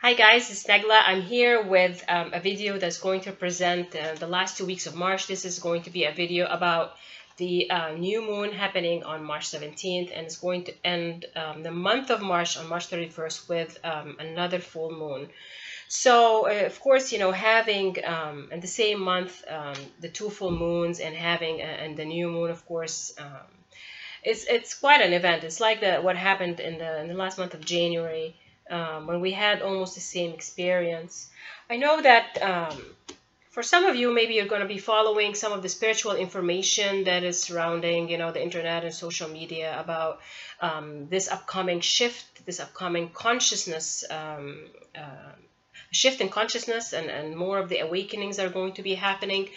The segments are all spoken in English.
Hi guys, it's Negla. I'm here with a video that's going to present the last 2 weeks of March. This is going to be a video about the new moon happening on March 17th, and it's going to end the month of March on March 31st with another full moon. So of course, you know, having in the same month the two full moons and having and the new moon, of course, it's quite an event. It's like what happened in the last month of January. When we had almost the same experience. I know that for some of you, maybe you're going to be following some of the spiritual information that is surrounding, you know, the internet and social media about this upcoming shift, this upcoming consciousness, shift in consciousness, and more of the awakenings are going to be happening.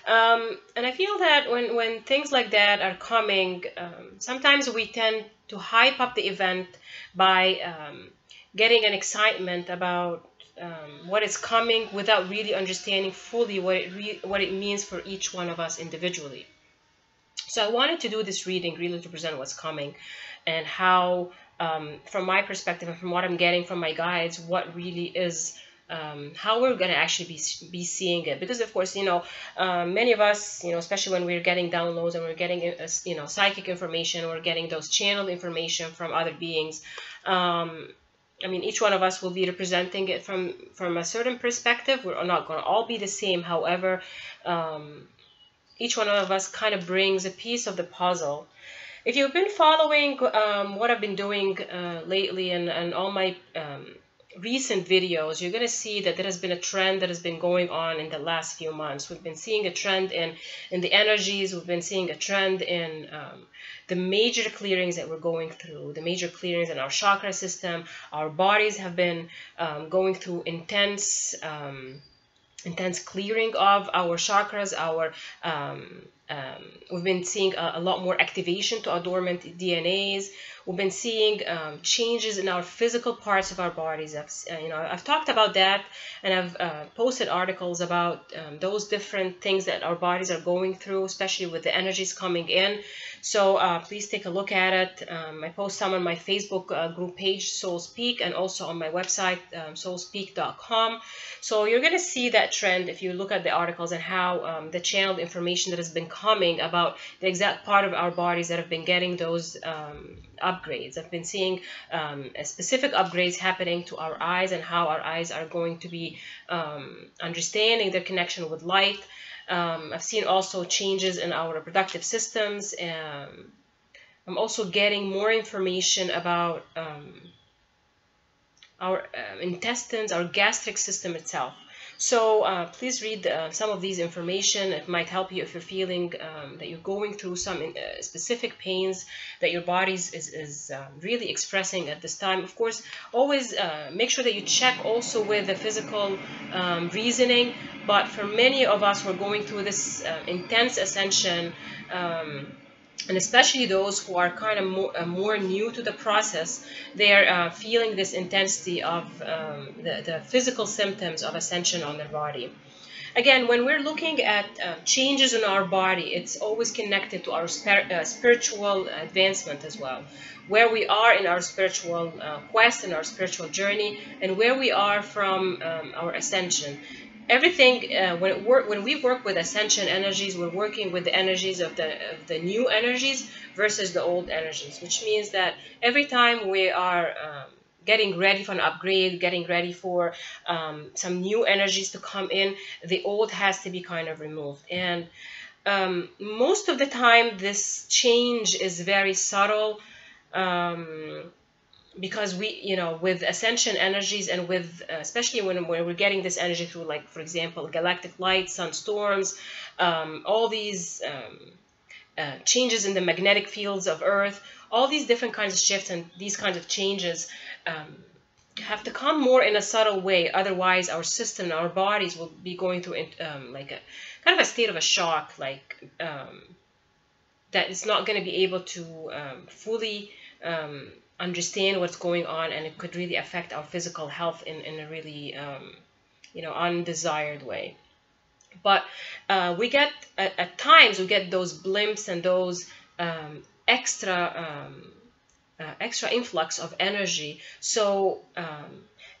And I feel that when things like that are coming, sometimes we tend to hype up the event by getting an excitement about what is coming without really understanding fully what it means for each one of us individually. So I wanted to do this reading really to present what's coming and how, from my perspective and from what I'm getting from my guides, what really is how we're going to actually be seeing it. Because of course, you know, many of us, you know, especially when we're getting downloads and we're getting, you know, psychic information, we're getting those channeled information from other beings. I mean, each one of us will be representing it from a certain perspective. We're not going to all be the same. However, each one of us kind of brings a piece of the puzzle. If you've been following what I've been doing lately and all my recent videos, you're going to see that there has been a trend that has been going on in the last few months. We've been seeing a trend in the energies. We've been seeing a trend in the major clearings that we're going through, the major clearings in our chakra system. Our bodies have been going through intense clearing of our chakras. We've been seeing a lot more activation to our dormant DNAs. We've been seeing changes in our physical parts of our bodies. I've talked about that, and I've posted articles about those different things that our bodies are going through, especially with the energies coming in. So please take a look at it. I post some on my Facebook group page, Soul Speak, and also on my website, soulspeak.com. So you're going to see that trend if you look at the articles and how the channeled information that has been coming about the exact part of our bodies that have been getting those upgrades. I've been seeing specific upgrades happening to our eyes and how our eyes are going to be understanding their connection with light. I've seen also changes in our reproductive systems. I'm also getting more information about our intestines, our gastric system itself. So please read some of these information. It might help you if you're feeling that you're going through some specific pains that your body is really expressing at this time. Of course, always make sure that you check also with the physical reasoning. But for many of us who are going through this intense ascension, and especially those who are kind of more new to the process, they're feeling this intensity of the physical symptoms of ascension on their body. Again, when we're looking at changes in our body, it's always connected to our spiritual advancement as well. Where we are in our spiritual quest and our spiritual journey, and where we are from our ascension. Everything, when we work with ascension energies, we're working with the energies of the new energies versus the old energies, which means that every time we are getting ready for an upgrade, getting ready for some new energies to come in, the old has to be kind of removed. And most of the time, this change is very subtle. Because we, you know, with ascension energies and with, especially when we're getting this energy through, like, for example, galactic light, sunstorms, all these changes in the magnetic fields of Earth, all these different kinds of shifts and these kinds of changes have to come more in a subtle way. Otherwise, our system, our bodies will be going through like a kind of a state of a shock, like that it's not going to be able to fully understand what's going on, and it could really affect our physical health in a really you know, undesired way. But we get at times we get those blimps and those extra influx of energy. So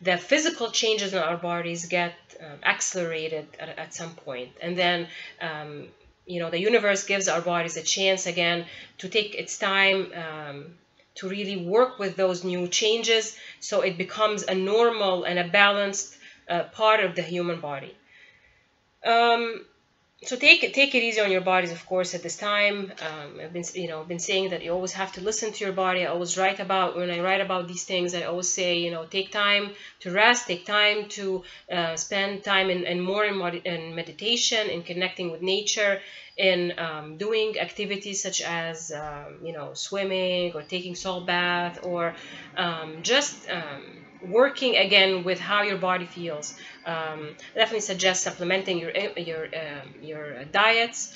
the physical changes in our bodies get accelerated at some point. And then, the universe gives our bodies a chance again to take its time to really work with those new changes, so it becomes a normal and a balanced part of the human body. So take it easy on your bodies, of course, at this time. I've been saying that you always have to listen to your body. I always when I write about these things, I always say, take time to rest, take time to spend time in meditation, in connecting with nature, in doing activities such as swimming or taking salt bath, or just working again with how your body feels. Definitely suggest supplementing your diets,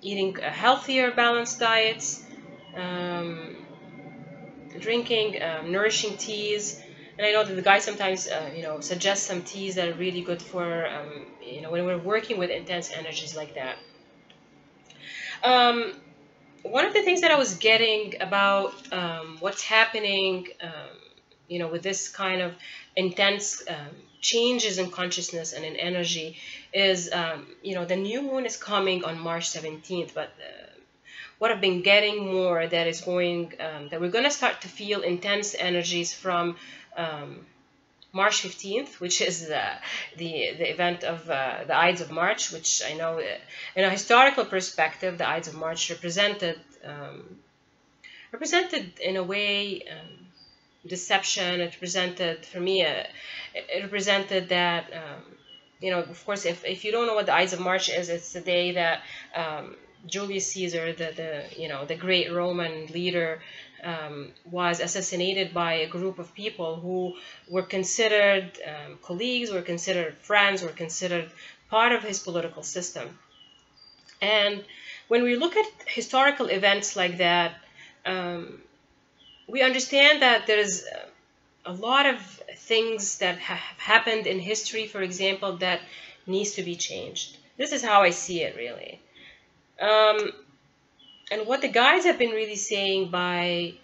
eating healthier, balanced diets, drinking nourishing teas. And I know that the guys sometimes suggest some teas that are really good for when we're working with intense energies like that. One of the things that I was getting about what's happening, with this kind of intense changes in consciousness and in energy is, the new moon is coming on March 17th, but what I've been getting more that is going, that we're going to start to feel intense energies from March 15th, which is the event of the Ides of March, which I know in a historical perspective, the Ides of March represented in a way deception. It represented, for me, it represented that, of course, if you don't know what the Ides of March is, it's the day that Julius Caesar, the great Roman leader, was assassinated by a group of people who were considered colleagues, were considered friends, were considered part of his political system. And when we look at historical events like that, we understand that there is a lot of things that have happened in history, for example, that needs to be changed. This is how I see it, really. And what the guys have been really saying by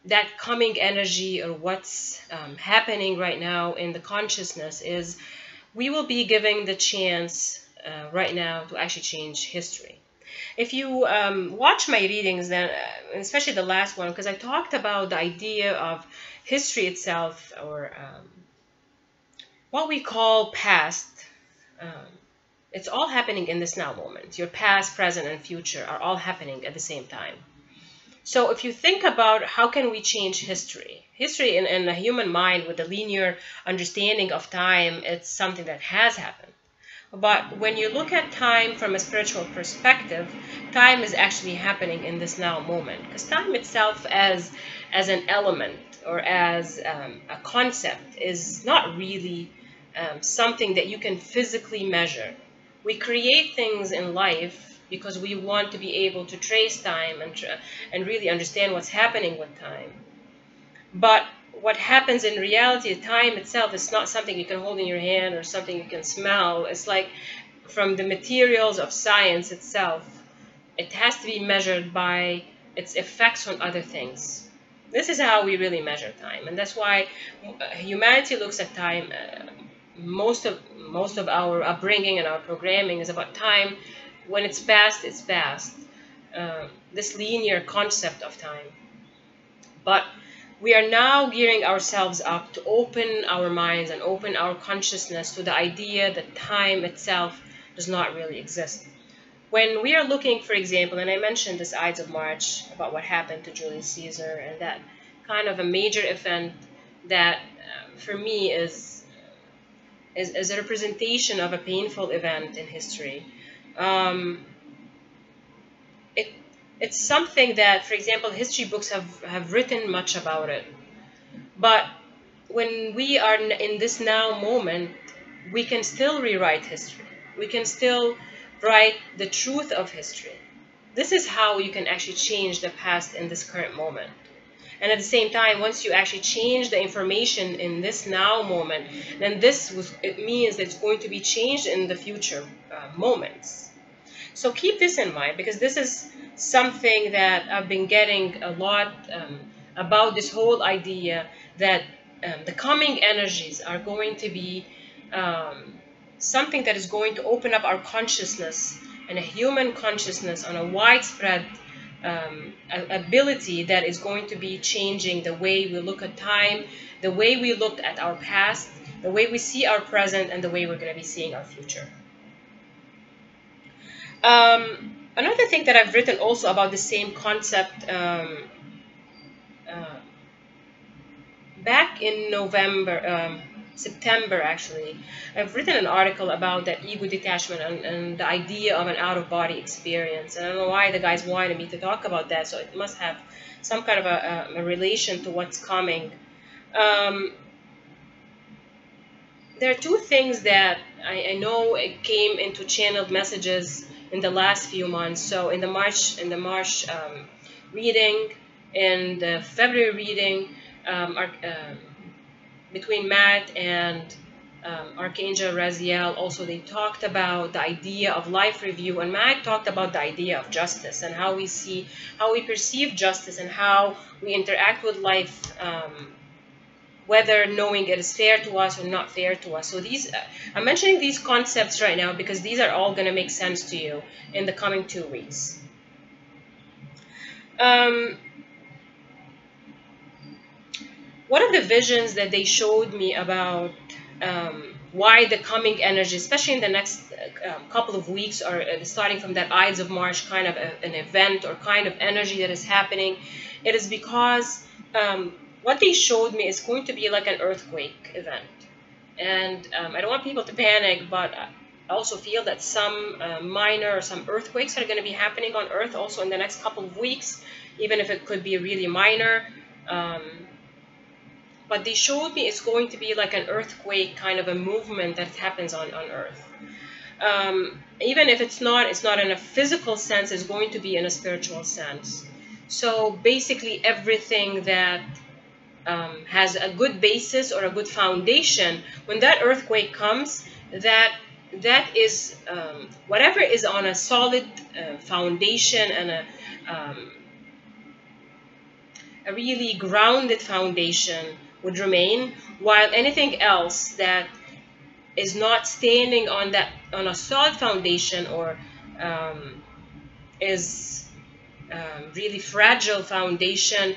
that coming energy, or what's happening right now in the consciousness, is we will be giving the chance right now to actually change history. If you watch my readings, then especially the last one, because I talked about the idea of history itself, or what we call past. It's all happening in this now moment. Your past, present, and future are all happening at the same time. So if you think about how can we change history, in the human mind with the linear understanding of time, it's something that has happened. But when you look at time from a spiritual perspective, time is actually happening in this now moment. Because time itself as an element, or as a concept, is not really something that you can physically measure. We create things in life because we want to be able to trace time and really understand what's happening with time. But what happens in reality, time itself, is not something you can hold in your hand or something you can smell. It's like, from the materials of science itself, it has to be measured by its effects on other things. This is how we really measure time, and that's why humanity looks at time. Most of our upbringing and our programming is about time. When it's past, it's past. This linear concept of time. But we are now gearing ourselves up to open our minds and open our consciousness to the idea that time itself does not really exist. When we are looking, for example, and I mentioned this Ides of March, about what happened to Julius Caesar, and that kind of a major event that for me is a representation of a painful event in history. It's something that, for example, history books have written much about it. But when we are in this now moment, we can still rewrite history. We can still write the truth of history. This is how you can actually change the past in this current moment. And at the same time, once you actually change the information in this now moment, then it means that it's going to be changed in the future moments. So keep this in mind, because this is something that I've been getting a lot about this whole idea that the coming energies are going to be something that is going to open up our consciousness and a human consciousness on a widespread ability that is going to be changing the way we look at time, the way we look at our past, the way we see our present, and the way we're going to be seeing our future. Another thing that I've written also about the same concept, back in September actually, I've written an article about that ego detachment and the idea of an out-of-body experience. And I don't know why the guys wanted me to talk about that, so it must have some kind of a relation to what's coming. There are two things that I know it came into channeled messages in the last few months. So in the March reading, in the February reading, between Matt and Archangel Raziel, also they talked about the idea of life review, and Matt talked about the idea of justice and how we perceive justice and how we interact with life, whether knowing it is fair to us or not fair to us. So I'm mentioning these concepts right now because these are all going to make sense to you in the coming 2 weeks. One of the visions that they showed me about why the coming energy, especially in the next couple of weeks, or starting from that Ides of March kind of an event or kind of energy that is happening, it is because what they showed me is going to be like an earthquake event. And I don't want people to panic, but I also feel that some minor or some earthquakes are going to be happening on Earth also in the next couple of weeks, even if it could be really minor. But they showed me it's going to be like an earthquake kind of a movement that happens on Earth. Even if it's not in a physical sense, it's going to be in a spiritual sense. So basically everything that has a good basis or a good foundation, when that earthquake comes, that is whatever is on a solid foundation and a really grounded foundation would remain, while anything else that is not standing on a solid foundation or is really fragile foundation,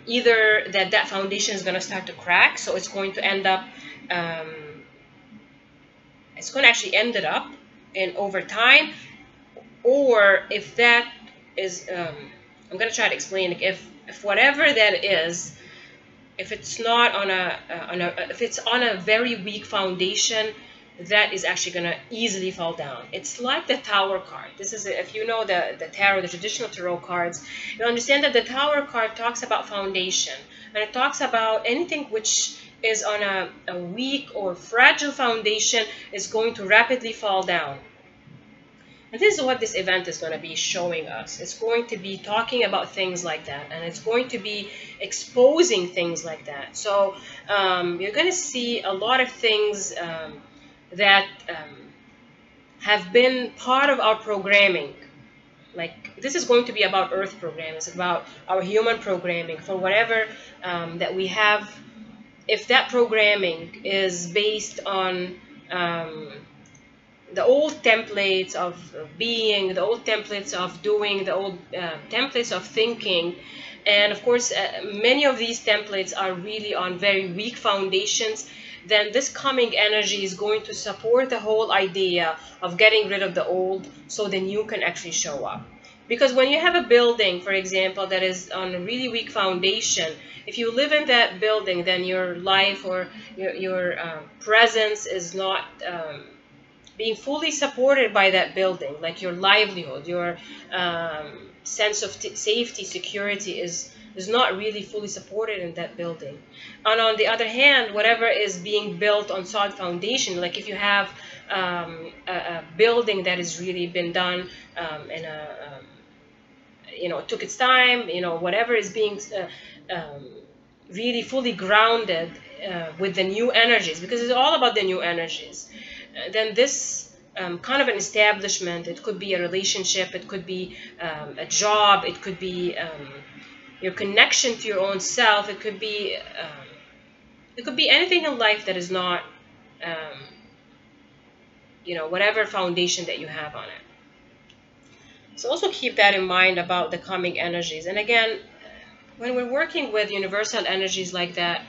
either that foundation is going to start to crack, so it's going to end up it's going to actually end it up in over time, or if that is I'm going to try to explain, if whatever that is, if it's not on if it's on a very weak foundation, that is actually going to easily fall down. It's like the Tower card. This is, if you know the tarot, the traditional tarot cards, you understand that the Tower card talks about foundation, and it talks about anything which is on a weak or fragile foundation is going to rapidly fall down. And this is what this event is going to be showing us. It's going to be talking about things like that, and it's going to be exposing things like that. So you're going to see a lot of things that have been part of our programming. Like, this is going to be about Earth programming. It's about our human programming for whatever that we have. If that programming is based on the old templates of being, the old templates of doing, the old templates of thinking, and of course many of these templates are really on very weak foundations, then this coming energy is going to support the whole idea of getting rid of the old so the new can actually show up. Because when you have a building, for example, that is on a really weak foundation, if you live in that building, then your life or your presence is not being fully supported by that building. Like your livelihood, your sense of safety, security is not really fully supported in that building. And on the other hand, whatever is being built on solid foundation, like if you have a building that has really been done in a it took its time, whatever is being really fully grounded with the new energies, because it's all about the new energies, then this kind of an establishment, it could be a relationship, it could be a job, it could be your connection to your own self. It could be anything in life that is not, whatever foundation that you have on it. So also keep that in mind about the coming energies. And again, when we're working with universal energies like that,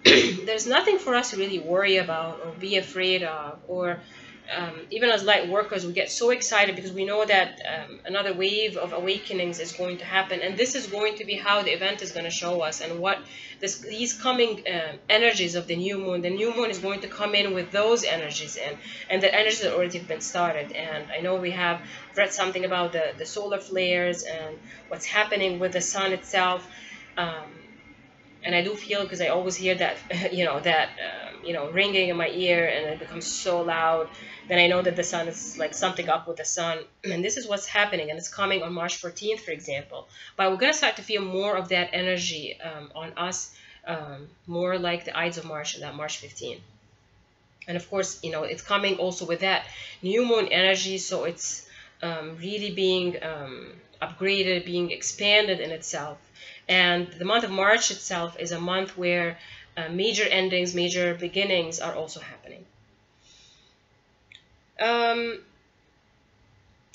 there's nothing for us to really worry about or be afraid of, or even as light workers, we get so excited because we know that another wave of awakenings is going to happen, and this is going to be how the event is going to show us, and what these coming energies of the new moon. The new moon is going to come in with those energies in, and the energies have already been started. And I know we have read something about the solar flares and what's happening with the sun itself. And I do feel, because I always hear that, ringing in my ear, and it becomes so loud, then I know that the sun is like something up with the sun. And this is what's happening, and it's coming on March 14th, for example. But we're going to start to feel more of that energy on us, more like the Ides of March, that March 15th. And of course, it's coming also with that new moon energy, so it's really being upgraded, being expanded in itself. And the month of March itself is a month where major endings, major beginnings are also happening.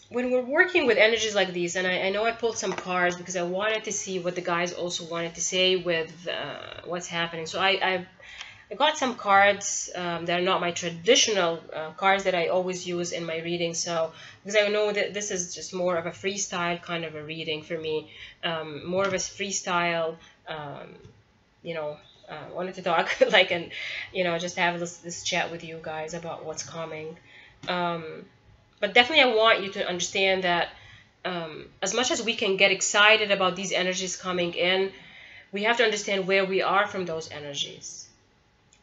When we're working with energies like these, and I know I pulled some cards because I wanted to see what the guys also wanted to say with what's happening. So I got some cards that are not my traditional cards that I always use in my reading. So, because I know that this is just more of a freestyle kind of a reading for me, more of a freestyle, wanted to talk like, and, just have this chat with you guys about what's coming. But definitely I want you to understand that as much as we can get excited about these energies coming in, we have to understand where we are from those energies.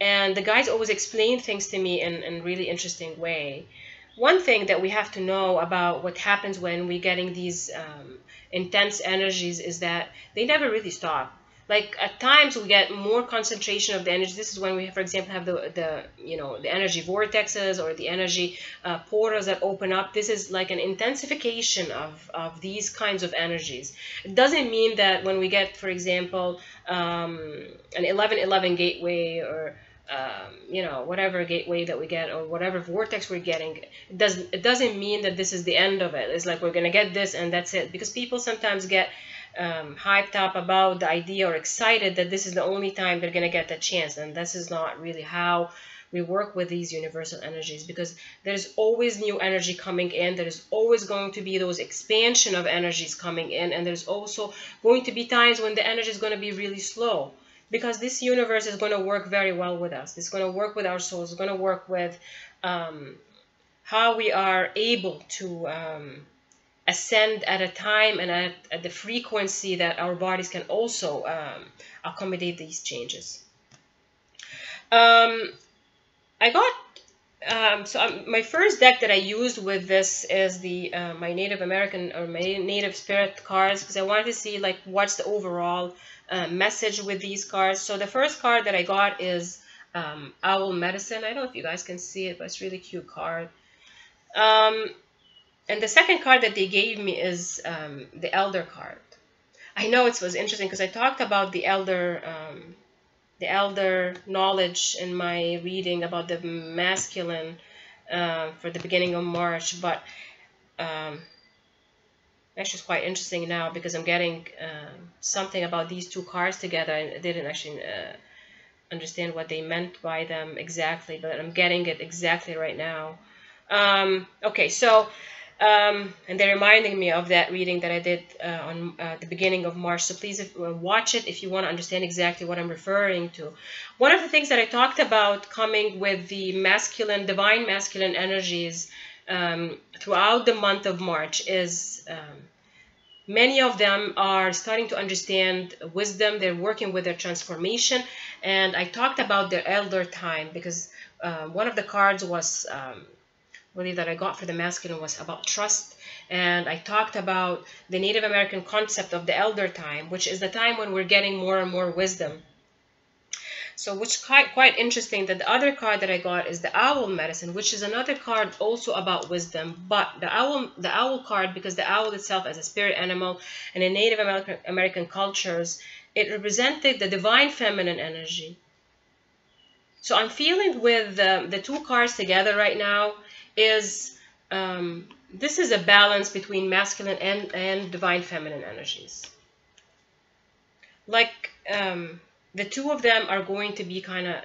And the guys always explain things to me in a really interesting way. One thing that we have to know about what happens when we're getting these intense energies is that they never really stop. Like at times we get more concentration of the energy. This is when we, for example, have the energy vortexes or the energy portals that open up. This is like an intensification of these kinds of energies. It doesn't mean that when we get, for example, an 1111 gateway, or whatever gateway that we get, or whatever vortex we're getting, it doesn't mean that this is the end of it. It's like we're gonna get this and that's it. Because people sometimes get hyped up about the idea, or excited that this is the only time they're going to get that chance, and this is not really how we work with these universal energies, because there's always new energy coming in. There's always going to be those expansion of energies coming in, and there's also going to be times when the energy is going to be really slow, because this universe is going to work very well with us. It's going to work with our souls. It's going to work with how we are able to ascend at a time and at the frequency that our bodies can also accommodate these changes. I got my first deck that I used with this is the my Native American, or my Native Spirit cards, because I wanted to see like what's the overall message with these cards. So the first card that I got is Owl Medicine. I don't know if you guys can see it, but it's a really cute card. And the second card that they gave me is the Elder card. I know it was interesting because I talked about the Elder knowledge in my reading about the masculine for the beginning of March, but actually it's quite interesting now because I'm getting something about these two cards together. I didn't actually understand what they meant by them exactly, but I'm getting it exactly right now. Okay, so and they're reminding me of that reading that I did on the beginning of March. So please watch it if you want to understand exactly what I'm referring to. One of the things that I talked about coming with the masculine, divine masculine energies throughout the month of March is many of them are starting to understand wisdom. They're working with their transformation. And I talked about their elder time because one of the cards was really that I got for the masculine was about trust, and I talked about the Native American concept of the elder time, which is the time when we're getting more and more wisdom. So which quite interesting that the other card that I got is the owl medicine, which is another card also about wisdom. But the owl card, because the owl itself as a spirit animal and in Native American cultures, it represented the divine feminine energy. So I'm feeling with the two cards together right now is this is a balance between masculine and divine feminine energies. Like the two of them are going to be kind of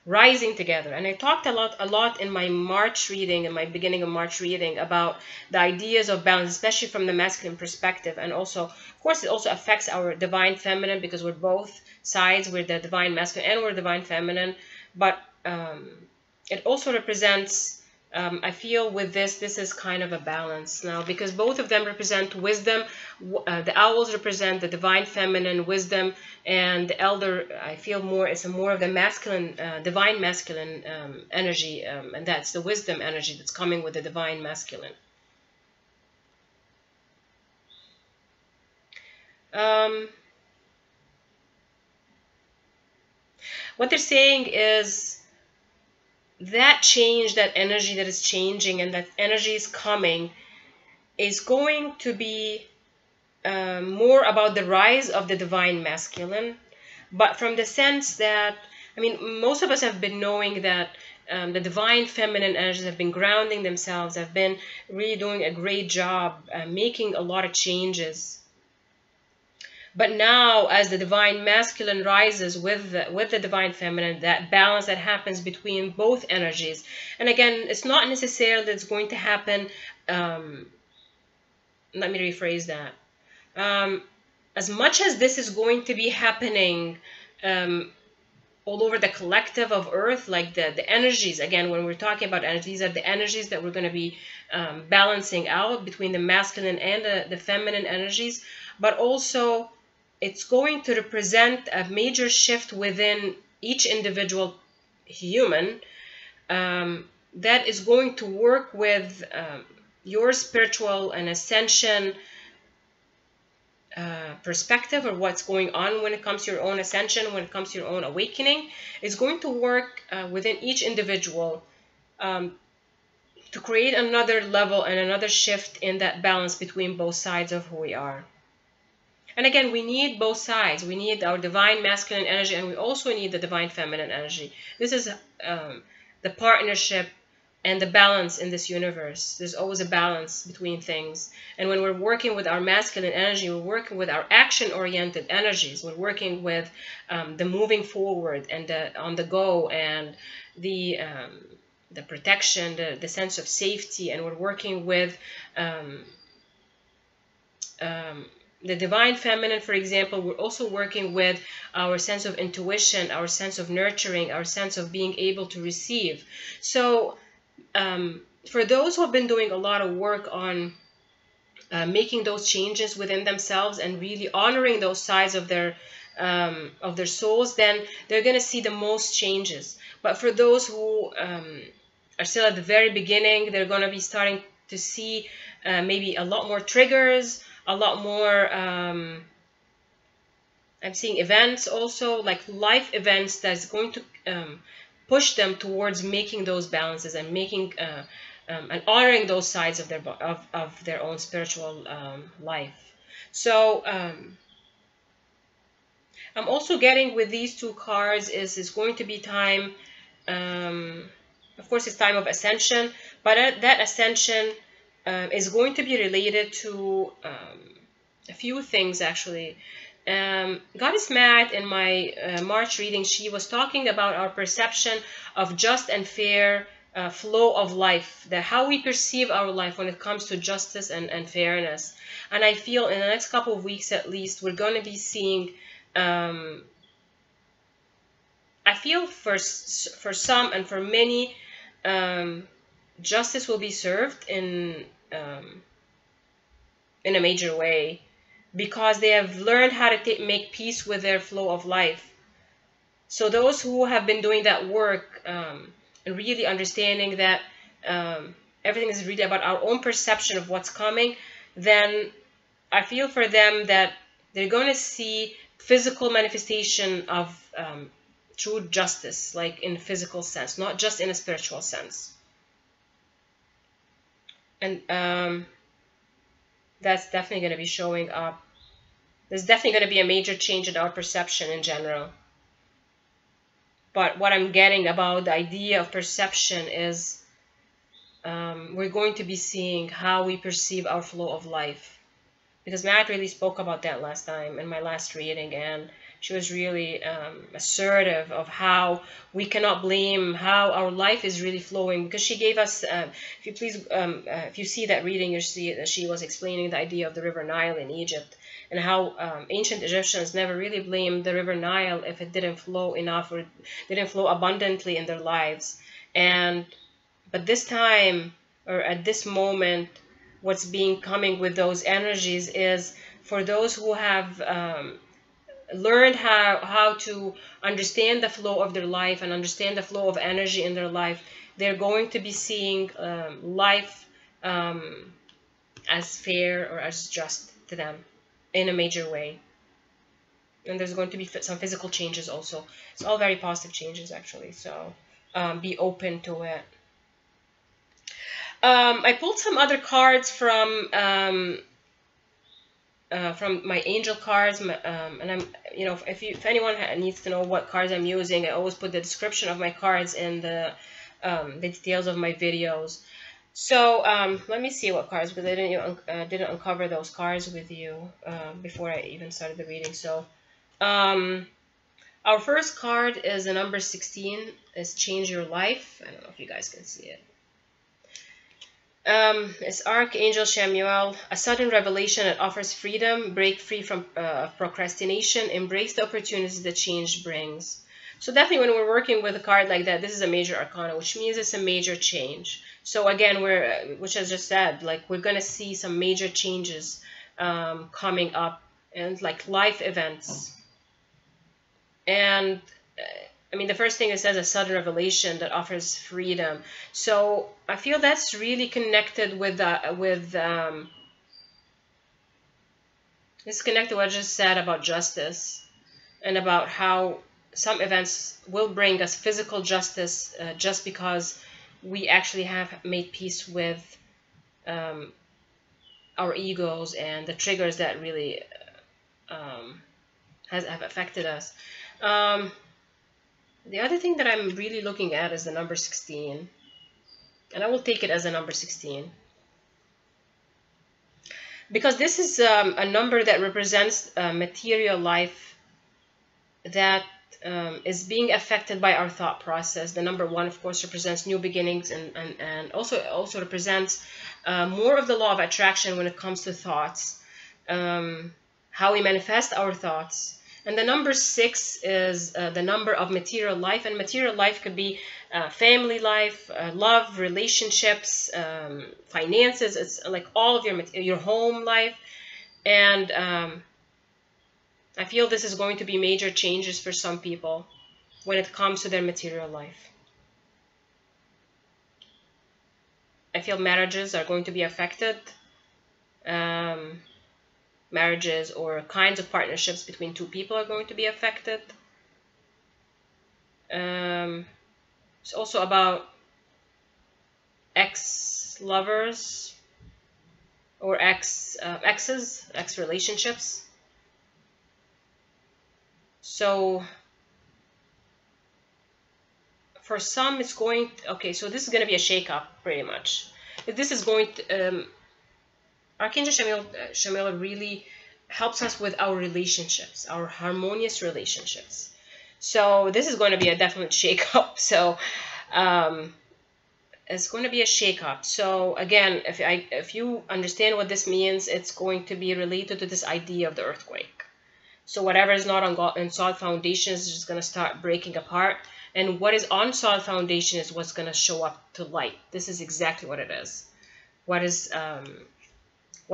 rising together. And I talked a lot in my March reading, in my beginning of March reading, about the ideas of balance, especially from the masculine perspective. And also, of course, it also affects our divine feminine, because we're both sides. We're the divine masculine and we're divine feminine. But it also represents, I feel with this is kind of a balance now, because both of them represent wisdom. The owls represent the divine feminine wisdom, and the elder, I feel more, it's more of the masculine, divine masculine energy, and that's the wisdom energy that's coming with the divine masculine. What they're saying is that change, that energy that is changing and that energy is coming, is going to be more about the rise of the divine masculine, but from the sense that, I mean, most of us have been knowing that the divine feminine energies have been grounding themselves, have been really doing a great job, making a lot of changes. But now, as the divine masculine rises with the divine feminine, that balance that happens between both energies. And again, it's not necessarily that it's going to happen. Let me rephrase that. As much as this is going to be happening all over the collective of Earth, like the energies, again, when we're talking about energies, these are the energies that we're going to be balancing out between the masculine and the feminine energies, but also it's going to represent a major shift within each individual human that is going to work with your spiritual and ascension perspective, or what's going on when it comes to your own ascension, when it comes to your own awakening. Is going to work within each individual to create another level and another shift in that balance between both sides of who we are. And again, we need both sides. We need our divine masculine energy, and we also need the divine feminine energy. This is the partnership and the balance in this universe. There's always a balance between things. And when we're working with our masculine energy, we're working with our action-oriented energies. We're working with the moving forward and the on the go, and the protection, the sense of safety. And we're working with the divine feminine, for example. We're also working with our sense of intuition, our sense of nurturing, our sense of being able to receive. So for those who have been doing a lot of work on making those changes within themselves and really honoring those sides of their souls, then they're going to see the most changes. But for those who are still at the very beginning, they're going to be starting to see maybe a lot more triggers, a lot more, I'm seeing events also, like life events that's going to push them towards making those balances and making and honoring those sides of their own spiritual life. So I'm also getting with these two cards is going to be time, of course it's time of ascension, but that ascension is going to be related to a few things actually. Goddess Matt, in my March reading, she was talking about our perception of just and fair flow of life, that how we perceive our life when it comes to justice and fairness. And I feel in the next couple of weeks at least, we're going to be seeing, I feel for some and for many, justice will be served in a major way, because they have learned how to make peace with their flow of life. So those who have been doing that work, and really understanding that everything is really about our own perception of what's coming, then I feel for them that they're going to see physical manifestation of true justice, like in physical sense, not just in a spiritual sense. And that's definitely going to be showing up. There's definitely going to be a major change in our perception in general. But what I'm getting about the idea of perception is we're going to be seeing how we perceive our flow of life. Because Matt really spoke about that last time in my last reading, and she was really assertive of how we cannot blame how our life is really flowing. Because she gave us, if you see that reading, you see that she was explaining the idea of the River Nile in Egypt, and how ancient Egyptians never really blamed the River Nile if it didn't flow enough or didn't flow abundantly in their lives. But this time, or at this moment, what's being coming with those energies is for those who have learned how to understand the flow of their life and understand the flow of energy in their life, they're going to be seeing life as fair or as just to them in a major way. And there's going to be some physical changes also. It's all very positive changes, actually, so be open to it. I pulled some other cards from my angel cards, and I'm, if anyone needs to know what cards I'm using, I always put the description of my cards in the details of my videos. So let me see what cards, because I didn't uncover those cards with you before I even started the reading. So our first card is the number 16. Is Change Your Life. I don't know if you guys can see it. It's Archangel Michael, a sudden revelation that offers freedom, break free from procrastination, embrace the opportunities that change brings. So definitely when we're working with a card like that, this is a major arcana, which means it's a major change. So again, which I just said, like we're going to see some major changes coming up, and like life events. And I mean, the first thing it says, a sudden revelation that offers freedom. So I feel that's really connected with it's connected to what I just said about justice, and about how some events will bring us physical justice just because we actually have made peace with our egos and the triggers that really have affected us. The other thing that I'm really looking at is the number 16, and I will take it as a number 16 because this is a number that represents material life that is being affected by our thought process. The number 1, of course, represents new beginnings, and also represents more of the law of attraction when it comes to thoughts, how we manifest our thoughts. And the number 6 is the number of material life, and material life could be family life, love, relationships, finances. It's like all of your home life, and I feel this is going to be major changes for some people when it comes to their material life. I feel marriages are going to be affected. Marriages or kinds of partnerships between two people are going to be affected. It's also about ex-lovers or ex-relationships. So for some, it's going to, okay, so this is going to be a shake-up pretty much. This is going to Archangel Michael really helps us with our relationships, our harmonious relationships. So this is going to be a definite shake-up. So it's going to be a shake-up. So again, if you understand what this means, it's going to be related to this idea of the earthquake. So whatever is not on solid foundations is just going to start breaking apart. And what is on solid foundation is what's going to show up to light. This is exactly what it is. What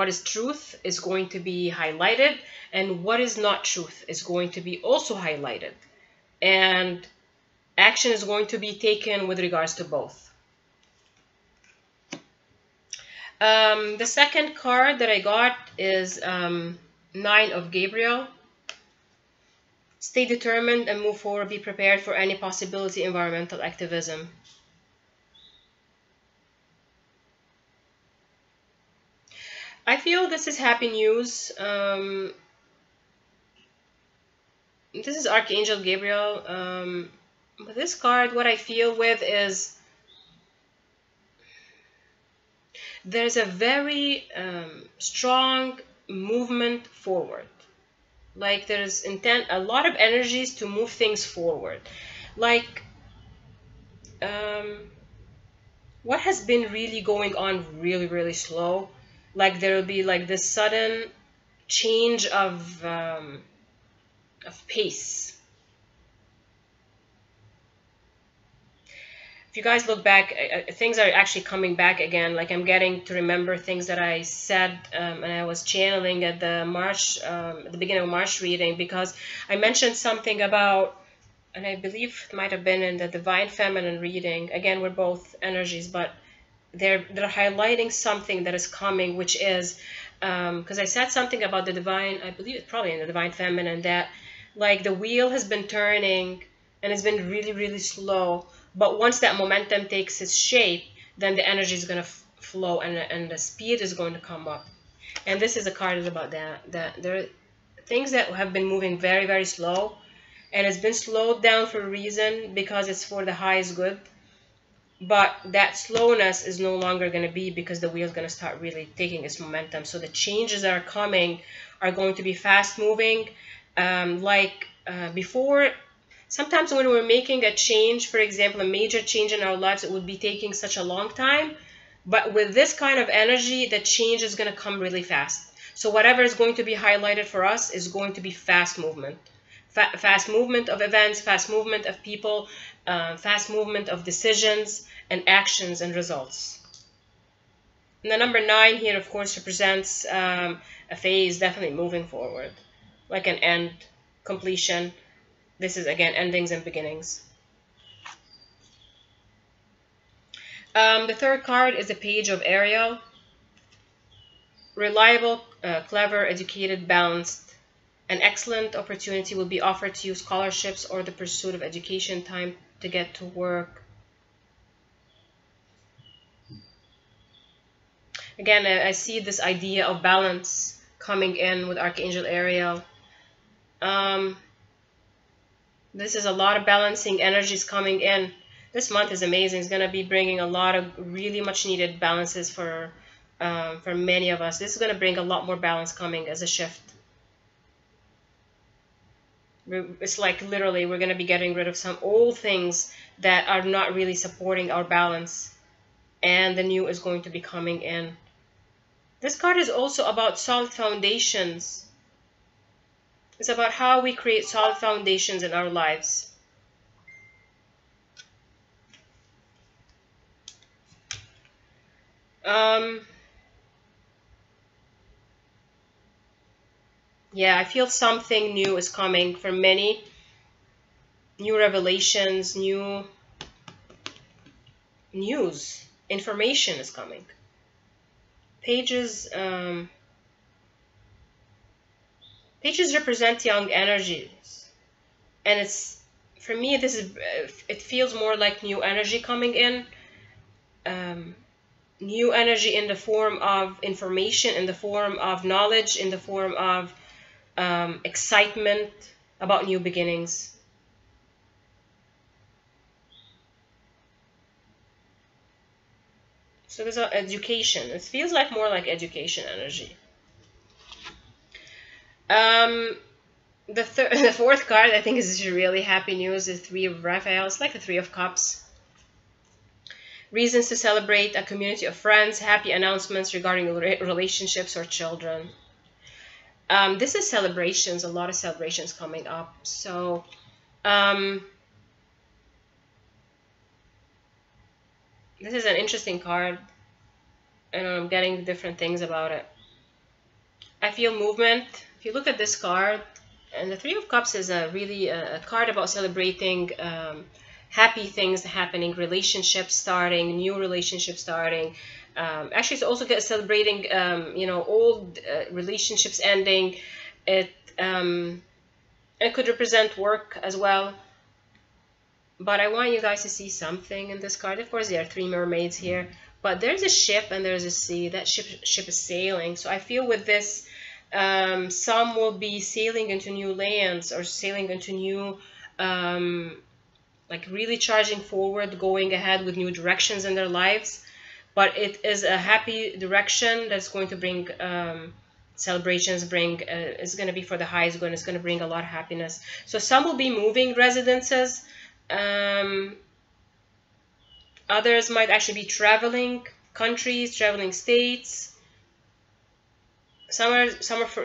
is truth is going to be highlighted, and what is not truth is going to be also highlighted. And action is going to be taken with regards to both. The second card that I got is 9 of Gabriel. Stay determined and move forward. Be prepared for any possibility. Environmental activism. I feel this is happy news. This is Archangel Gabriel. But this card, what I feel with is there's a very strong movement forward. Like there's intent, a lot of energies to move things forward. Like what has been really going on really, really slow. Like there will be like this sudden change of pace. If you guys look back, things are actually coming back again. Like I'm getting to remember things that I said and I was channeling at the at the beginning of March reading, because I mentioned something about, and I believe it might have been in the Divine Feminine reading. Again, we're both energies, but they're highlighting something that is coming, which is because I said something about the divine. I believe it's probably in the Divine Feminine, that like the wheel has been turning and it's been really, really slow. But once that momentum takes its shape, then the energy is going to flow and the speed is going to come up. And this is a card is about that. That there are things that have been moving very, very slow, and it's been slowed down for a reason, because it's for the highest good. But that slowness is no longer going to be, because the wheel is going to start really taking its momentum. So the changes that are coming are going to be fast moving. Before, sometimes when we're making a change, for example, a major change in our lives, it would be taking such a long time. But with this kind of energy, the change is going to come really fast. So whatever is going to be highlighted for us is going to be fast movement. Fast movement of events, fast movement of people, fast movement of decisions and actions and results. And the number 9 here, of course, represents a phase definitely moving forward, like an end, completion. This is, again, endings and beginnings. The third card is the Page of Ariel. Reliable, clever, educated, balanced. An excellent opportunity will be offered to you, scholarships or the pursuit of education, time to get to work. Again, I see this idea of balance coming in with Archangel Ariel. This is a lot of balancing energies coming in. This month is amazing. It's going to be bringing a lot of really much needed balances for many of us. This is going to bring a lot more balance coming as a shift. It's like literally we're going to be getting rid of some old things that are not really supporting our balance, and the new is going to be coming in. This card is also about solid foundations. It's about how we create solid foundations in our lives. Yeah, I feel something new is coming for many. New revelations, new news, information is coming. Pages represent young energies, and it's, for me, this is, it feels more like new energy coming in. New energy in the form of information, in the form of knowledge, in the form of excitement about new beginnings. So there's education. It feels like more like education energy. The fourth card, I think, is really happy news. The Three of Raphael. It's like the Three of Cups. Reasons to celebrate, a community of friends, happy announcements regarding relationships or children. This is celebrations, a lot of celebrations coming up. So this is an interesting card, and I'm getting different things about it. I feel movement. If you look at this card, and the Three of Cups is a card about celebrating happy things happening, relationships starting, new relationships starting. Actually, it's also celebrating old relationships ending. It could represent work as well. But I want you guys to see something in this card. Of course, there are 3 mermaids here, but there's a ship and there's a sea. That ship is sailing. So I feel with this, some will be sailing into new lands or sailing into new, like really charging forward, going ahead with new directions in their lives. But it is a happy direction that's going to bring celebrations, it's going to be for the highest good, it's going to bring a lot of happiness. So some will be moving residences. Others might actually be traveling countries, traveling states. Some are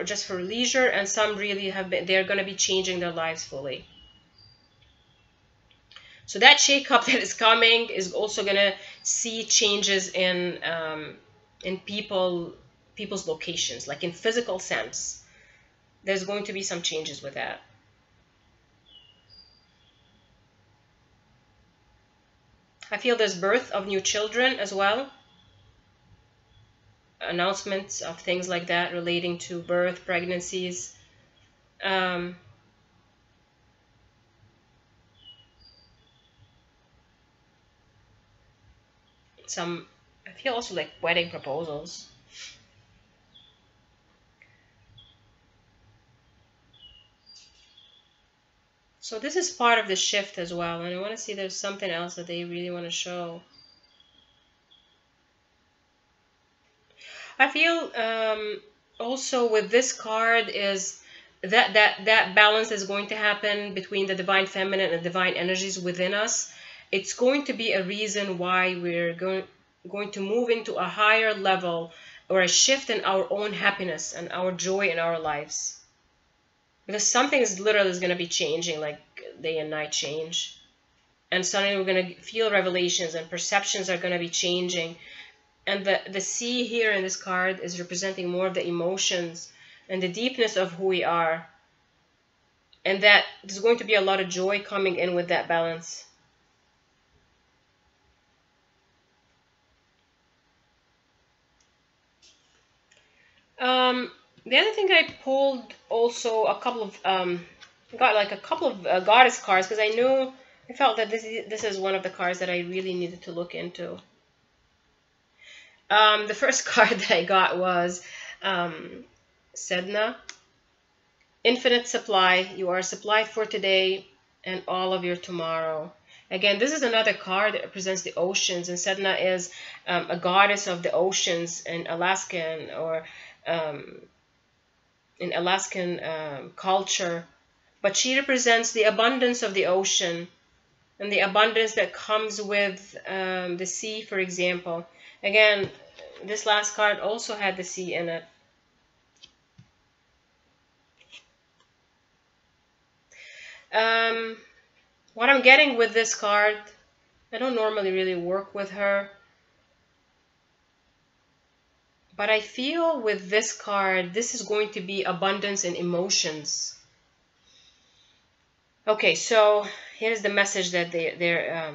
just for leisure, and some really they're going to be changing their lives fully. So that shake-up that is coming is also going to see changes in people's locations, like in physical sense. There's going to be some changes with that. I feel there's birth of new children as well. Announcements of things like that relating to birth, pregnancies. I feel also like wedding proposals. So this is part of the shift as well, and I want to see there's something else that they really want to show. I feel also with this card is that balance is going to happen between the divine feminine and divine energies within us. It's going to be a reason why we're going to move into a higher level or a shift in our own happiness and our joy in our lives. Because something is literally going to be changing, like day and night change. And suddenly we're going to feel revelations and perceptions are going to be changing. And the sea here in this card is representing more of the emotions and the deepness of who we are. And that there's going to be a lot of joy coming in with that balance. The other thing I pulled also a couple of got like a couple of goddess cards because I felt that this is one of the cards that I really needed to look into. The first card that I got was Sedna. Infinite supply. You are supplied for today and all of your tomorrow. Again, this is another card that represents the oceans, and Sedna is a goddess of the oceans in Alaskan or in Alaskan culture. But she represents the abundance of the ocean and the abundance that comes with the sea, for example. Again, this last card also had the sea in it. What I'm getting with this card, I don't normally really work with her, but I feel with this card, this is going to be abundance in emotions. Okay, so here's the message that that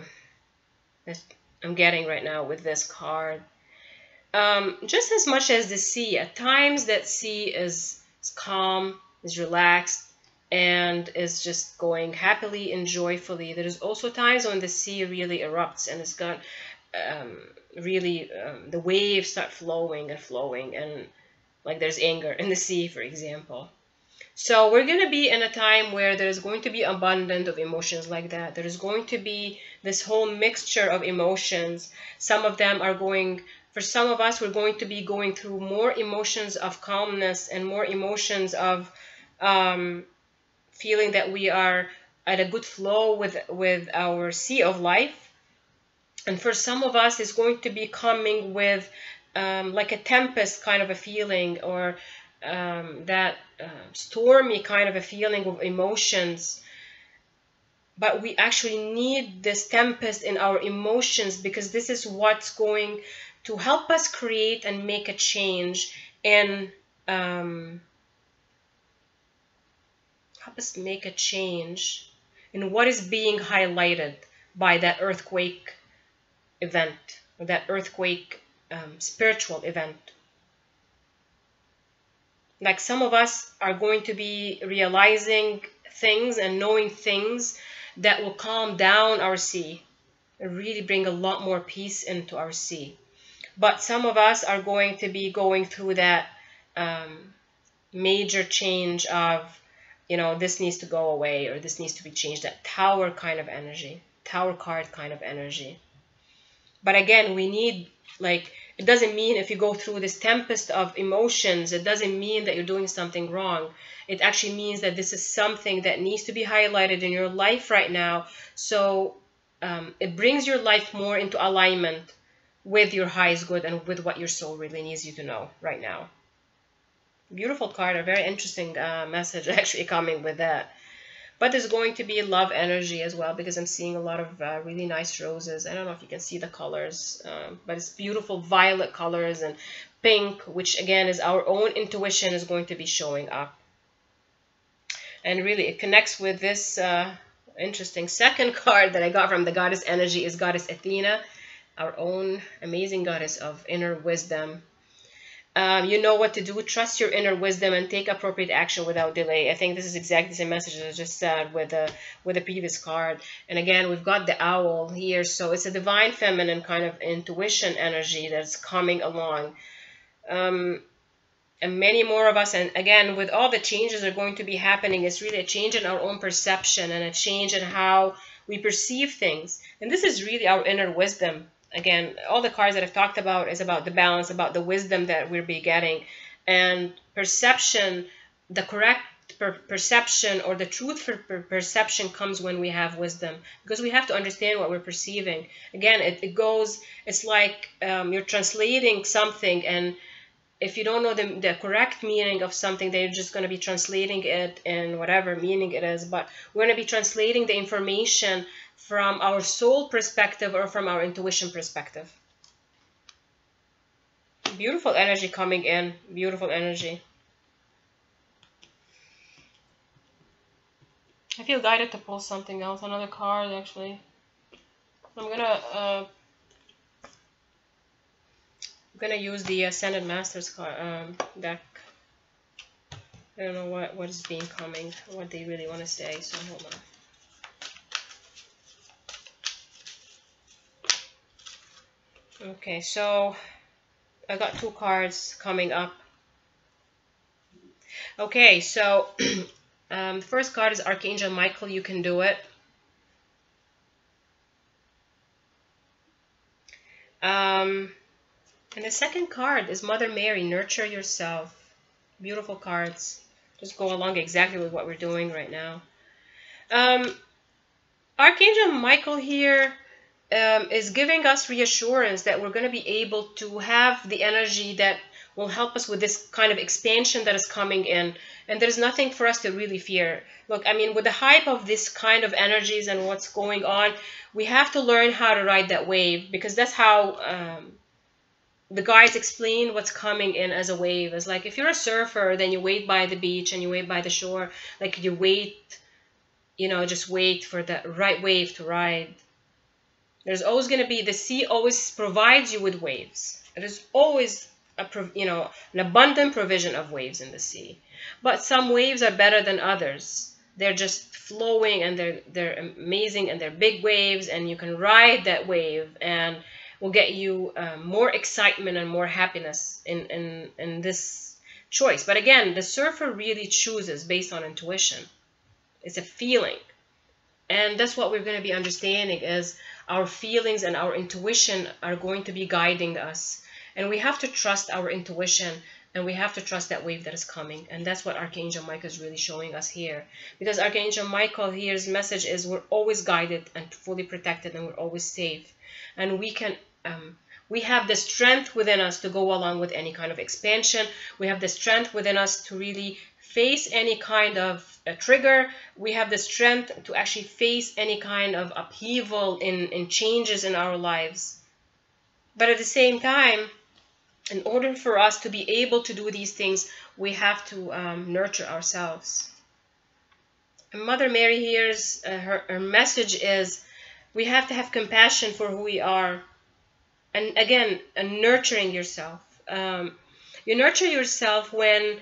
I'm getting right now with this card. Just as much as the sea, at times that sea is calm, is relaxed, and is just going happily and joyfully. There is also times when the sea really erupts and it's got the waves start flowing and like there's anger in the sea, for example. So we're going to be in a time where there's going to be abundance of emotions like that. There is going to be this whole mixture of emotions. Some of them are for some of us, we're going to be going through more emotions of calmness and more emotions of feeling that we are at a good flow with our sea of life. And for some of us, it's going to be coming with like a tempest kind of a feeling, or that stormy kind of a feeling of emotions. But we actually need this tempest in our emotions, because this is what's going to help us create and make a change in what is being highlighted by that earthquake event, or that earthquake spiritual event. Like some of us are going to be realizing things and knowing things that will calm down our sea and really bring a lot more peace into our sea. But some of us are going to be going through that major change of, this needs to go away or this needs to be changed, that tower kind of energy, tower card kind of energy. But again, we need, like, it doesn't mean if you go through this tempest of emotions, it doesn't mean that you're doing something wrong. It actually means that this is something that needs to be highlighted in your life right now. So it brings your life more into alignment with your highest good and with what your soul really needs you to know right now. Beautiful card, a very interesting message actually coming with that. But there's going to be love energy as well, because I'm seeing a lot of really nice roses. I don't know if you can see the colors, but it's beautiful violet colors and pink, which again is our own intuition is going to be showing up. And really it connects with this interesting second card that I got from the goddess energy is Goddess Athena, our own amazing goddess of inner wisdom. You know what to do. Trust your inner wisdom and take appropriate action without delay. I think this is exactly the same message as I just said with the previous card. And again, we've got the owl here. So it's a divine feminine kind of intuition energy that's coming along. And many more of us, and again, with all the changes that are going to be happening, it's really a change in our own perception and a change in how we perceive things. And this is really our inner wisdom. Again, all the cards that I've talked about is about the balance, about the wisdom that we'll be getting. And perception, the correct perception or the truth for perception comes when we have wisdom. Because we have to understand what we're perceiving. Again, it's like you're translating something, and if you don't know the correct meaning of something, then you're just going to be translating it in whatever meaning it is. But we're going to be translating the information from our soul perspective or from our intuition perspective. Beautiful energy coming in. Beautiful energy. I feel guided to pull something else. Another card, actually. I'm gonna use the Ascended Masters card deck. I don't know what is being coming, what they really want to say. So hold on. Okay, so I got two cards coming up. Okay, so the first card is Archangel Michael. You can do it. And the second card is Mother Mary. Nurture yourself. Beautiful cards. Just go along exactly with what we're doing right now. Archangel Michael here is giving us reassurance that we're going to be able to have the energy that will help us with this kind of expansion that is coming in. And there's nothing for us to really fear. Look, I mean, with the hype of this kind of energies and what's going on, we have to learn how to ride that wave, because that's how the guides explain what's coming in as a wave. It's like if you're a surfer, then you wait by the beach and you wait by the shore. Like you wait, just wait for the right wave to ride. There's always going to be, the sea always provides you with waves. There's always an abundant provision of waves in the sea. But some waves are better than others. They're just flowing and they're amazing and they're big waves, and you can ride that wave and will get you more excitement and more happiness in this choice. But again, the surfer really chooses based on intuition. It's a feeling. And that's what we're going to be understanding, is our feelings and our intuition are going to be guiding us. And we have to trust our intuition, and we have to trust that wave that is coming. And that's what Archangel Michael is really showing us here. Because Archangel Michael here's message is we're always guided and fully protected, and we're always safe. And we have the strength within us to go along with any kind of expansion. We have the strength within us to really face any kind of trigger. We have the strength to actually face any kind of upheaval in changes in our lives. But at the same time, in order for us to be able to do these things, we have to nurture ourselves. And Mother Mary here's her message is we have to have compassion for who we are. And again, nurturing yourself. You nurture yourself when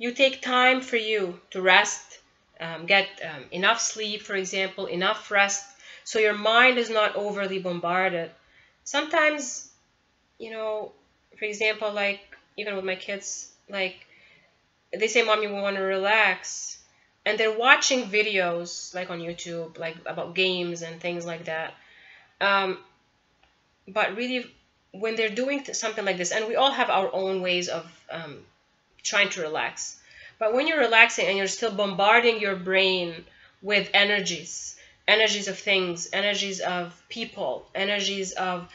you take time for you to rest, get enough sleep, for example, enough rest, so your mind is not overly bombarded. Sometimes, you know, for example, like even with my kids, like they say, "Mommy, we want to relax," and they're watching videos like on YouTube, like about games and things like that. But really, when they're doing something like this, and we all have our own ways of trying to relax, but when you're relaxing and you're still bombarding your brain with energies of things, energies of people, energies of,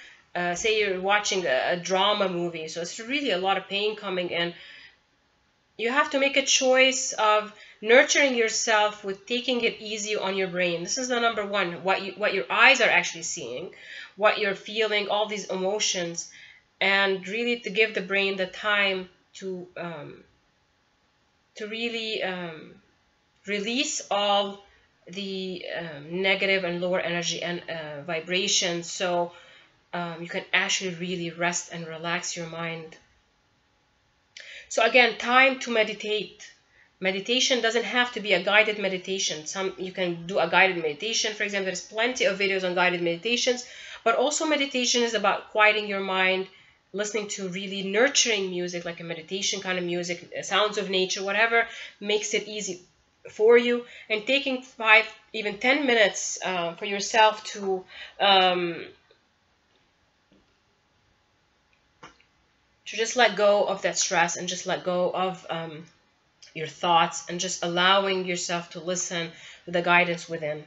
say you're watching a drama movie, so it's really a lot of pain coming in. You have to make a choice of nurturing yourself with taking it easy on your brain. This is the number one, what your eyes are actually seeing, what you're feeling, all these emotions, and really to give the brain the time to really release all the negative and lower energy and vibrations, so you can actually really rest and relax your mind. So again, time to meditate. Meditation doesn't have to be a guided meditation. You can do a guided meditation. For example, there's plenty of videos on guided meditations, but also meditation is about quieting your mind, listening to really nurturing music, like a meditation kind of music, sounds of nature, whatever makes it easy for you, and taking 5, even 10 minutes for yourself to just let go of that stress and just let go of your thoughts, and just allowing yourself to listen to the guidance within.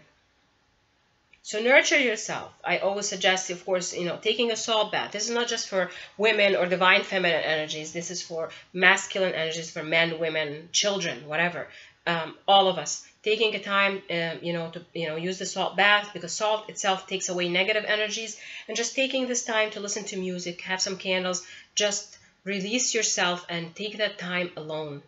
So nurture yourself. I always suggest, of course, taking a salt bath. This is not just for women or divine feminine energies. This is for masculine energies, for men, women, children, whatever. All of us taking a time, to use the salt bath, because salt itself takes away negative energies, and just taking this time to listen to music, have some candles, just release yourself and take that time alone.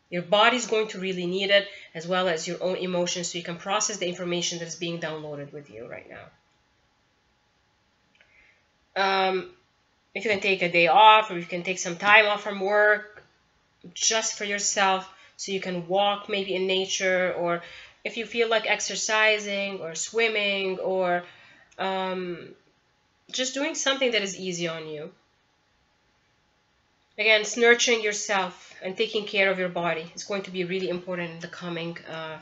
Your body's going to really need it, as well as your own emotions, so you can process the information that is being downloaded with you right now. If you can take a day off, or you can take some time off from work just for yourself, so you can walk maybe in nature, or if you feel like exercising or swimming, or just doing something that is easy on you. Again, it's nurturing yourself and taking care of your body. It's going to be really important in the coming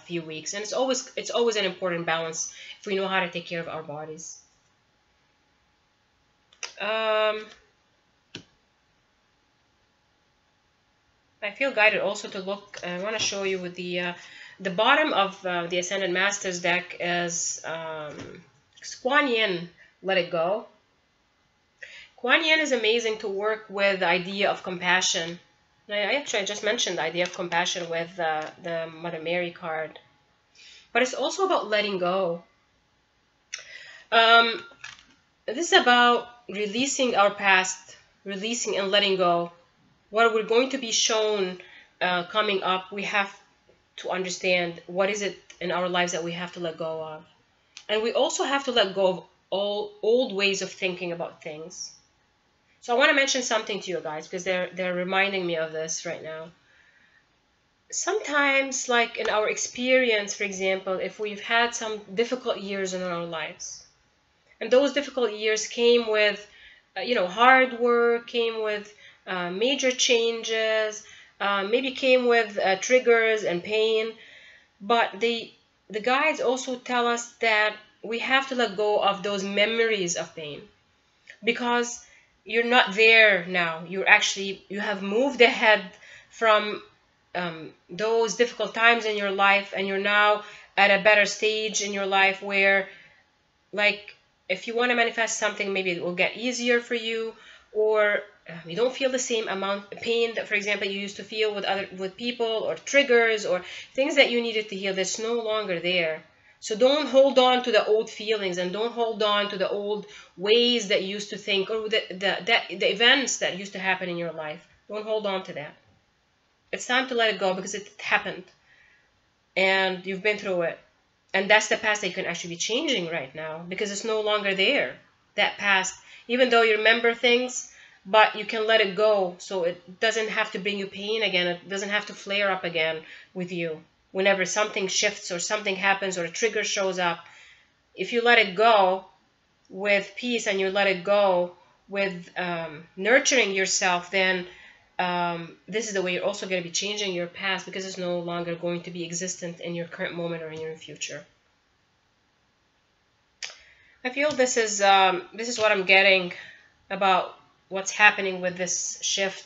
few weeks, and it's always an important balance if we know how to take care of our bodies. I feel guided also to look. I want to show you with the bottom of the Ascended Masters deck is Kuan Yin, Let It Go. Kuan Yin is amazing to work with the idea of compassion. I just mentioned the idea of compassion with the Mother Mary card. But it's also about letting go. This is about releasing our past, releasing and letting go. What we're going to be shown coming up, we have to understand what is it in our lives that we have to let go of. And we also have to let go of all old ways of thinking about things. So I want to mention something to you guys, because they're reminding me of this right now. Sometimes, like in our experience, for example, if we've had some difficult years in our lives, and those difficult years came with, hard work, came with major changes, maybe came with triggers and pain, but the guides also tell us that we have to let go of those memories of pain, because you're not there now. You have moved ahead from those difficult times in your life, and you're now at a better stage in your life where, like, if you want to manifest something, maybe it will get easier for you, or you don't feel the same amount of pain that, for example, you used to feel with people, or triggers, or things that you needed to heal that's no longer there. So don't hold on to the old feelings, and don't hold on to the old ways that you used to think, or the events that used to happen in your life. Don't hold on to that. It's time to let it go, because it happened and you've been through it. And that's the past that you can actually be changing right now, because it's no longer there, that past. Even though you remember things, but you can let it go, so it doesn't have to bring you pain again. It doesn't have to flare up again with you. whenever something shifts or something happens or a trigger shows up, if you let it go with peace and you let it go with nurturing yourself, then this is the way you're also going to be changing your past, because it's no longer going to be existent in your current moment or in your future. I feel this is what I'm getting about what's happening with this shift.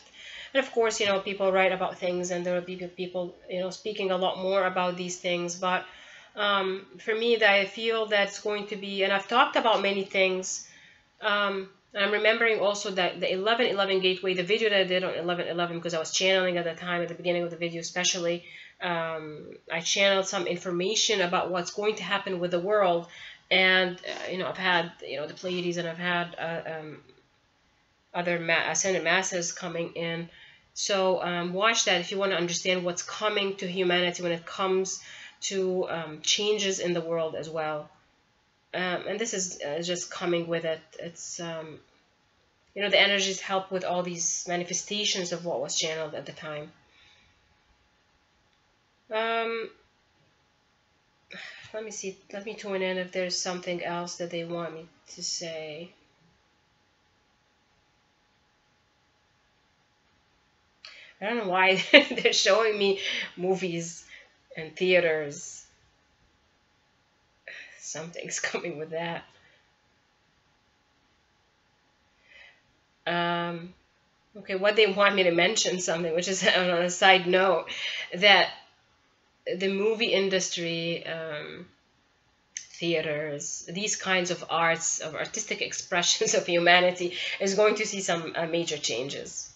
And of course, people write about things, and there will be people, speaking a lot more about these things. But for me, that I feel that's going to be, and I've talked about many things. And I'm remembering also that the 1111 gateway, the video that I did on 1111, because I was channeling at the time, at the beginning of the video especially, I channeled some information about what's going to happen with the world. And, I've had, the Pleiades, and I've had other ascended masters coming in. So watch that if you want to understand what's coming to humanity when it comes to changes in the world as well. And this is just coming with it. It's, the energies help with all these manifestations of what was channeled at the time. Let me see. Let me tune in if there's something else that they want me to say. I don't know why they're showing me movies and theaters. Something's coming with that. Okay, what they want me to mention something, which is on a side note, that the movie industry, theaters, these kinds of arts, of artistic expressions of humanity, is going to see some major changes.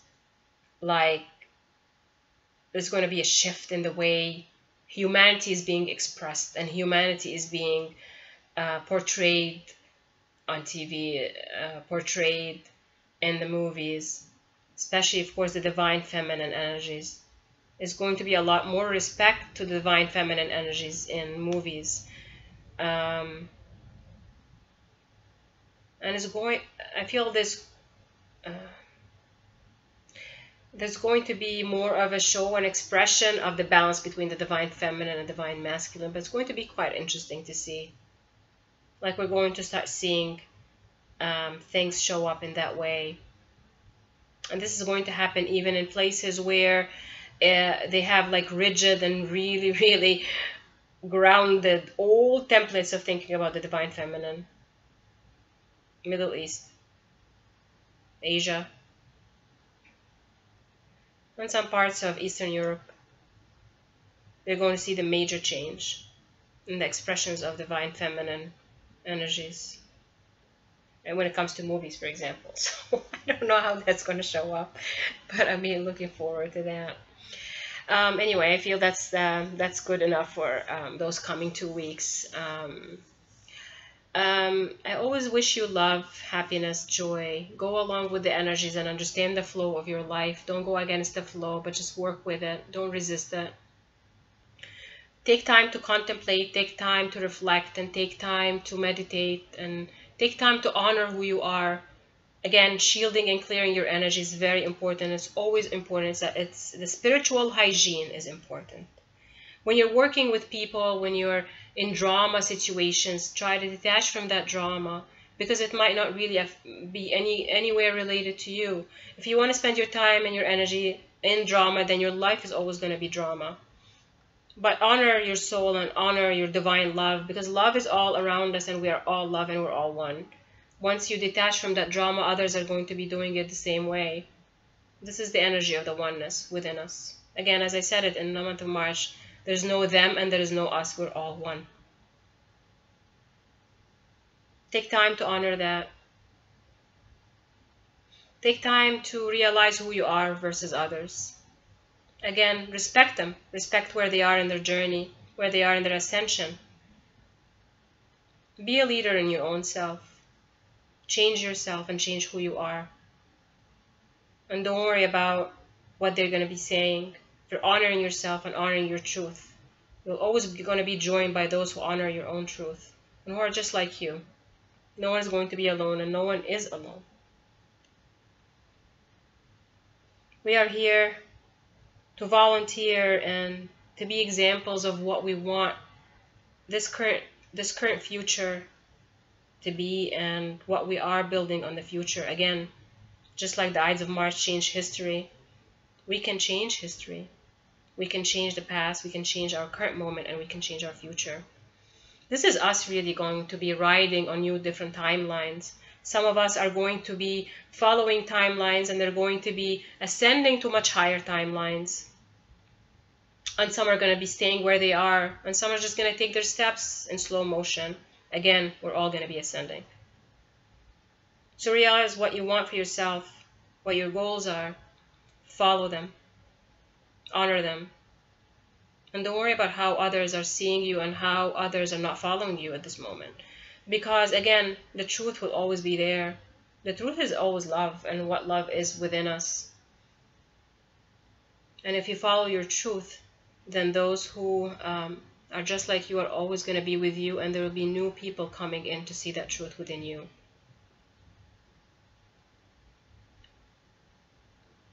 Like, there's going to be a shift in the way humanity is being expressed and humanity is being portrayed on TV, portrayed in the movies, especially, of course, the divine feminine energies. There's going to be a lot more respect to the divine feminine energies in movies. And it's going, I feel this, there's going to be more of a show and expression of the balance between the divine feminine and divine masculine, but it's going to be quite interesting to see. Like, we're going to start seeing things show up in that way. And this is going to happen even in places where they have like rigid and really, really grounded old templates of thinking about the divine feminine. Middle East, Asia, and some parts of Eastern Europe. They're going to see the major change in the expressions of divine feminine energies. And when it comes to movies, for example. So I don't know how that's going to show up, but I'm looking forward to that. Anyway, I feel that's good enough for those coming 2 weeks. I always wish you love, happiness, joy. Go along with the energies and understand the flow of your life. Don't go against the flow, but just work with it. Don't resist it. Take time to contemplate, take time to reflect, and take time to meditate, and take time to honor who you are. Again, shielding and clearing your energy is very important. It's always important. It's the spiritual hygiene is important. When you're working with people, when you're in drama situations, try to detach from that drama, because it might not really be anywhere related to you. If you want to spend your time and your energy in drama, then your life is always going to be drama. But honor your soul and honor your divine love, because love is all around us and we are all love and we're all one. Once you detach from that drama, others are going to be doing it the same way. This is the energy of the oneness within us. Again, as I said it in the month of March, there's no them and there is no us. We're all one. Take time to honor that. Take time to realize who you are versus others. Again, respect them. Respect where they are in their journey, where they are in their ascension. Be a leader in your own self. Change yourself and change who you are. And don't worry about what they're going to be saying. If you're honoring yourself and honoring your truth, you'll always be going to be joined by those who honor your own truth and who are just like you. No one is going to be alone, and no one is alone. We are here to volunteer and to be examples of what we want this current future to be, and what we are building on the future. Again, just like the Ides of March changed history, we can change history. We can change the past, we can change our current moment, and we can change our future. This is us really going to be riding on new different timelines. Some of us are going to be following timelines, and they're going to be ascending to much higher timelines. And some are going to be staying where they are, and some are just going to take their steps in slow motion. Again, we're all going to be ascending. So realize what you want for yourself, what your goals are, follow them, honor them, and don't worry about how others are seeing you and how others are not following you at this moment. Because again, the truth will always be there. The truth is always love, and what love is within us. And if you follow your truth, then those who are just like you are always going to be with you, and there will be new people coming in to see that truth within you.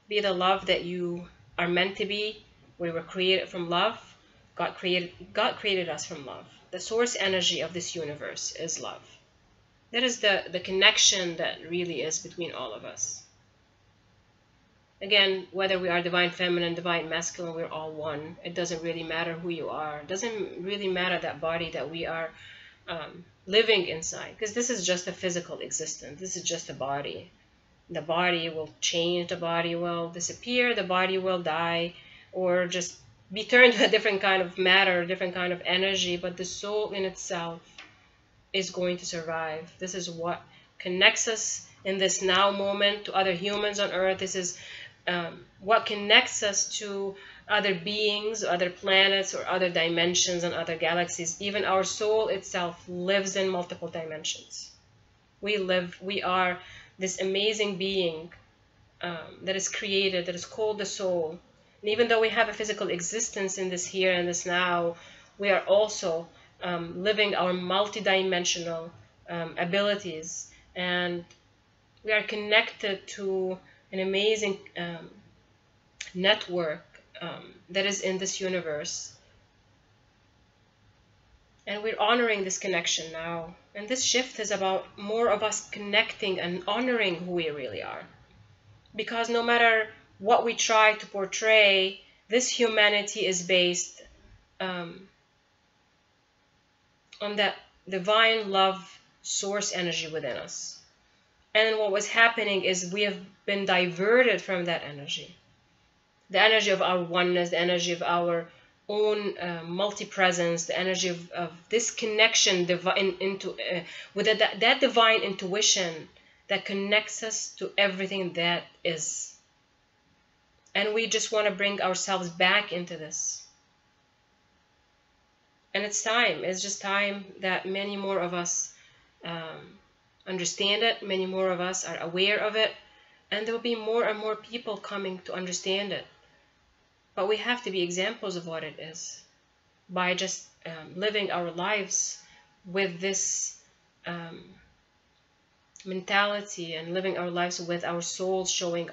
Be the love that you are meant to be. We were created from love. God created us from love. The source energy of this universe is love. That is the connection that really is between all of us. Again, whether we are divine feminine, divine masculine, we're all one. It doesn't really matter who you are. It doesn't really matter that body that we are living inside, because this is just a physical existence. This is just a body. The body will change, the body will disappear, the body will die, or just be turned to a different kind of matter, a different kind of energy, but the soul in itself is going to survive. This is what connects us in this now moment to other humans on earth. This is what connects us to other beings, other planets, or other dimensions and other galaxies. Even our soul itself lives in multiple dimensions. We are this amazing being that is created, that is called the soul. And even though we have a physical existence in this here and this now, we are also living our multidimensional abilities, and we are connected to an amazing network that is in this universe. And we're honoring this connection now. And this shift is about more of us connecting and honoring who we really are. Because no matter what we try to portray, this humanity is based on that divine love source energy within us. And what was happening is we have been diverted from that energy. The energy of our oneness, the energy of our own multi-presence, the energy of this connection with that divine intuition that connects us to everything that is. And we just want to bring ourselves back into this. And it's time. It's just time that many more of us understand it. Many more of us are aware of it. And there will be more and more people coming to understand it. But we have to be examples of what it is by just living our lives with this mentality, and living our lives with our soul showing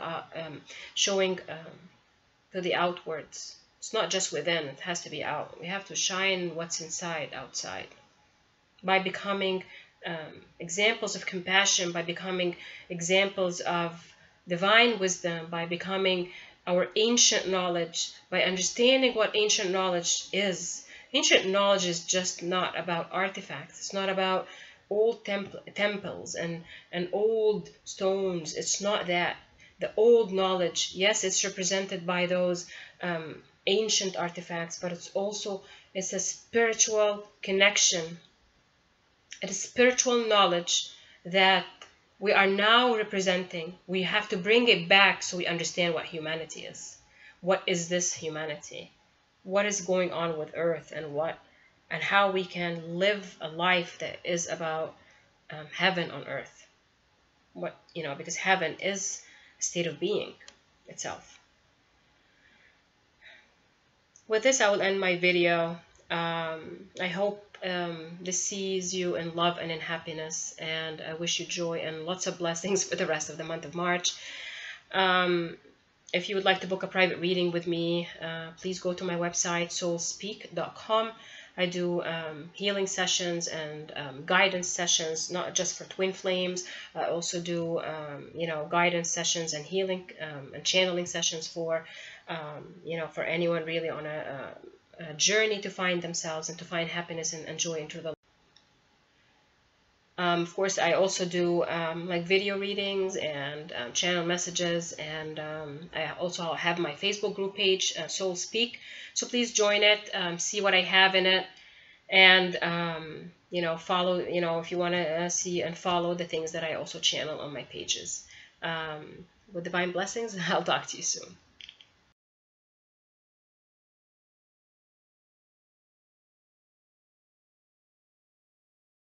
to the outwards. It's not just within, it has to be out. We have to shine what's inside outside by becoming examples of compassion, by becoming examples of divine wisdom, by becoming our ancient knowledge, by understanding what ancient knowledge is. Ancient knowledge is just not about artifacts. It's not about old temples and old stones. It's not that. The old knowledge, yes, it's represented by those ancient artifacts, but it's a spiritual connection. It is spiritual knowledge that we are now representing. We have to bring it back so we understand what humanity is. What is this humanity? What is going on with Earth, and how we can live a life that is about heaven on earth. Because heaven is a state of being itself. With this, I will end my video. I hope this sees you in love and in happiness, and I wish you joy and lots of blessings for the rest of the month of March. If you would like to book a private reading with me, please go to my website, soulspeak.com. I do healing sessions and guidance sessions, not just for twin flames. I also do, guidance sessions and healing and channeling sessions for, for anyone really on a journey to find themselves and to find happiness and joy into the. Of course, I also do like video readings and channel messages, and I also have my Facebook group page, Soul Speak. So please join it, see what I have in it, and follow. If you want to see and follow the things that I also channel on my pages. With divine blessings, I'll talk to you soon.